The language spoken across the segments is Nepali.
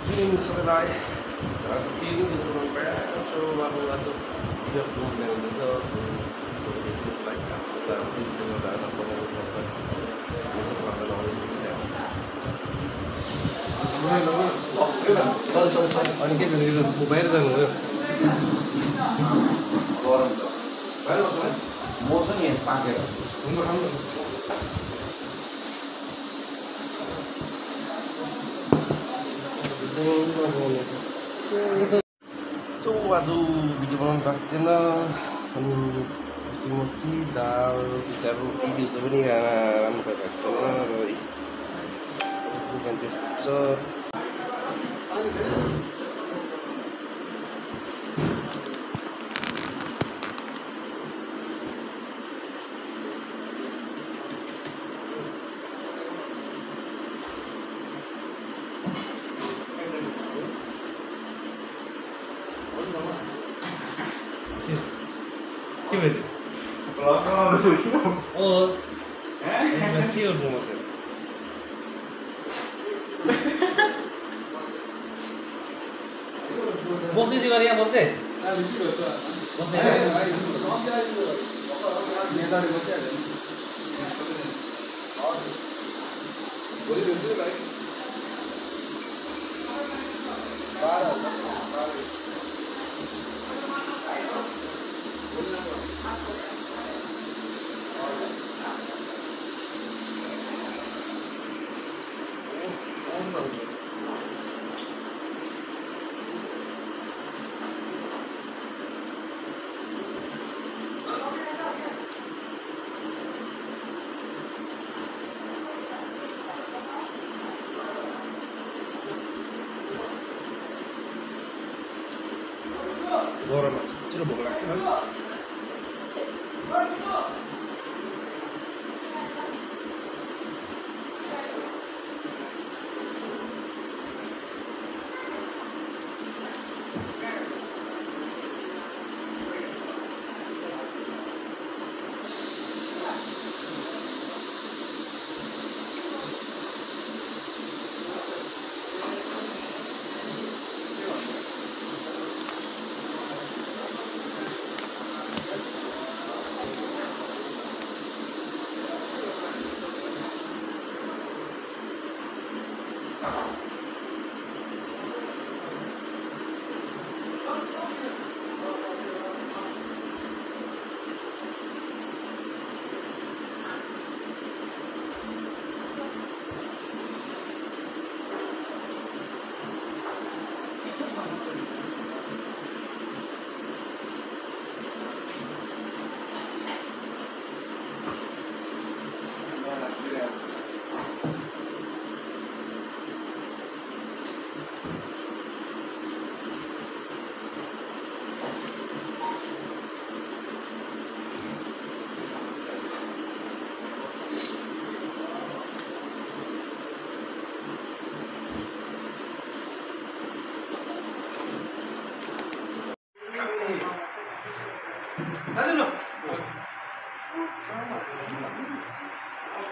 सबैलाई केही बुझ्नु पर्छ अब आज यो प्रोग्राम हुँदैछ सो त्यसलाई आजको त बनाउनु पर्छ यो सब गर्न अनि के छ बाहिर जानुभयो बाहिर बस्नु म चाहिँ यहाँ पाकेर सो आज भिडियो बनाउनु भएको थिएन अनि मच्छी दाल पिठाहरू यी दिउँसो पनि खाना राम्रो भइरहेको थिएन र बिहान चाहिँ यस्तो छ के भयो के गर्नु मसँग बस्दै गरे यहाँ बस्दै गरममा छिटो भोक लाग्छ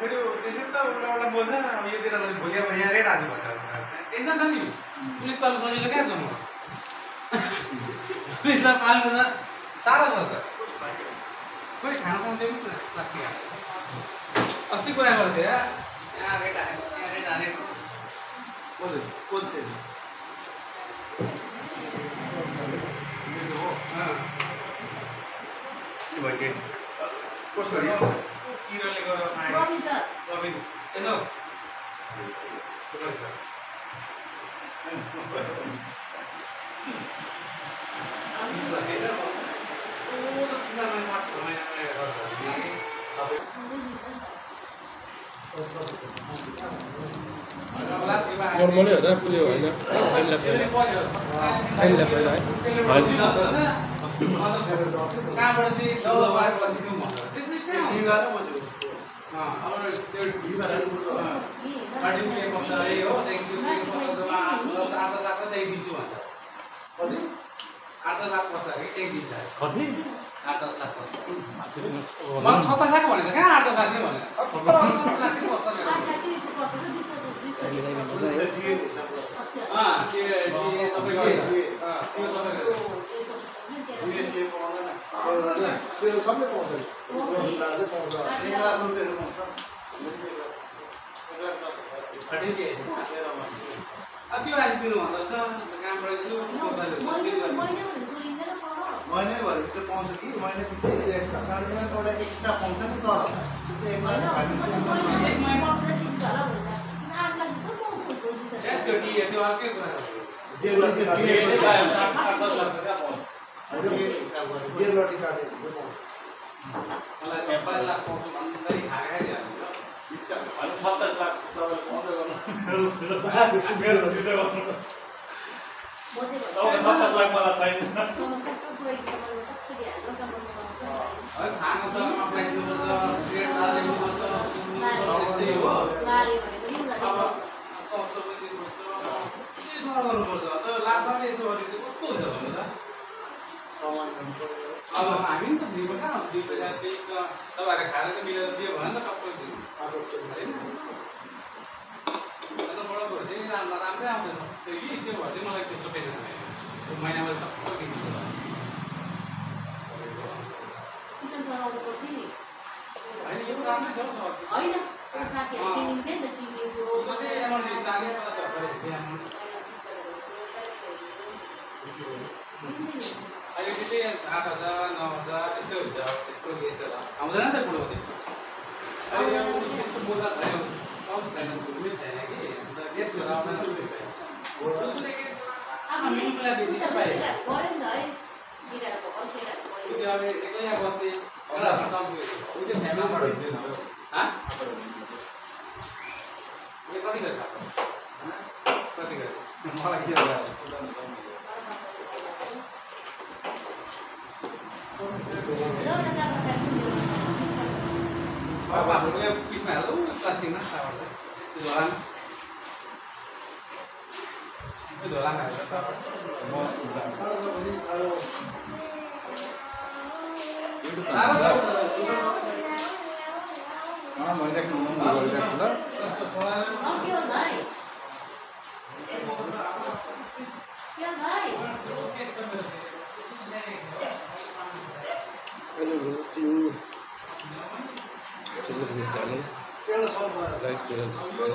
फेरि त्यसै त एउटा बोल्छ अब यो दिएर भोलि अब यहाँ रेट हाल्नु भन्छ एकजना छ नि पुलिस पाल्नु सजिलो कहाँ छ म पुलिस पाल्नु त साह्रो छ त खोइ खाना पाउँदैन प्लास्टिक अस्ति कुरा गर्थ्यो यहाँ रेट हालेको यहाँ रेट हालेको किराले गरेर खाए रबिन यसो नर्मलै हो त पुग्यो होइन कहाँबाट चाहिँ दबाएर दिनु भन्छ त्यसै कहाँ पार्टी के कसो अरे हो देखियो के कसो जम्मा 10 लाख त दिन्छु भन्छ कति 8 लाख कसो अरे एक दिन्छ कति 8-10 लाख कसो म 27 लाख भनेको कहाँ 8-10 लाख नै भने 70-80 लाख चाहिँ कसो त्यो सबै गयो त्यो सबै गयो त्यो सबै पाउँछ त्यो आइदिनु भन्दा कामबाट महिनै भएपछि पाउँछ कि महिना पछि एक्स्ट्रा गाडीमा एउटा एक्स्ट्रा पाउँछ नि तर त्यो अर्कै कुरा मलाई 5 लाख पाउँछु भन्दै खाइदियो 27 लाख पाउँदै गर्नु 27 लाख मलाई चाहिन्छ थाहा जग्गामा पाइदिनुपर्छ ट्रेड हालिदिनुपर्छ त्यही हो अब सस्तो पनि दिनुपर्छ त्यसो गर्नुपर्छ त लास्टमा यसो भने चाहिँ कस्तो हुन्छ भन्नु त अब हामी नि त फ्रीमा कहाँ हुन्छ 2 पैसा त्यही तपाईँहरूले खाएर चाहिँ मिलेर दियो भने त टक्कै दिनु होइन बडा कुरो चाहिँ राम्रै आउँदैछ त्यो इच्छा भयो चाहिँ मलाई त्यस्तो टेन्सन छैन महिनामा टक्कै दिन्छ होइन यो राम्रै छ एमर्जेन्सी 40-50 अहिले त्यस्तै 8,000 9,000 त्यस्तै हुन्छ त्यस्तो गेस्टहरू आउँदैन नि त बुढो त्यस्तो अहिले त्यस्तो बोल्दा छैन कम छैन कुनै छैन कि अन्त गेस्टहरू आउँदैन मिलमिला बेसी पायो अब एक्लै यहाँ बस्ने एउटा कम ऊ चाहिँ फ्यामिलीबाट कति गयो कति गयो मलाई के बाबाहरूको यो पिसमा हाल्नु प्लास्टिकमा त्यो झोला हालेर Like, share and subscribe.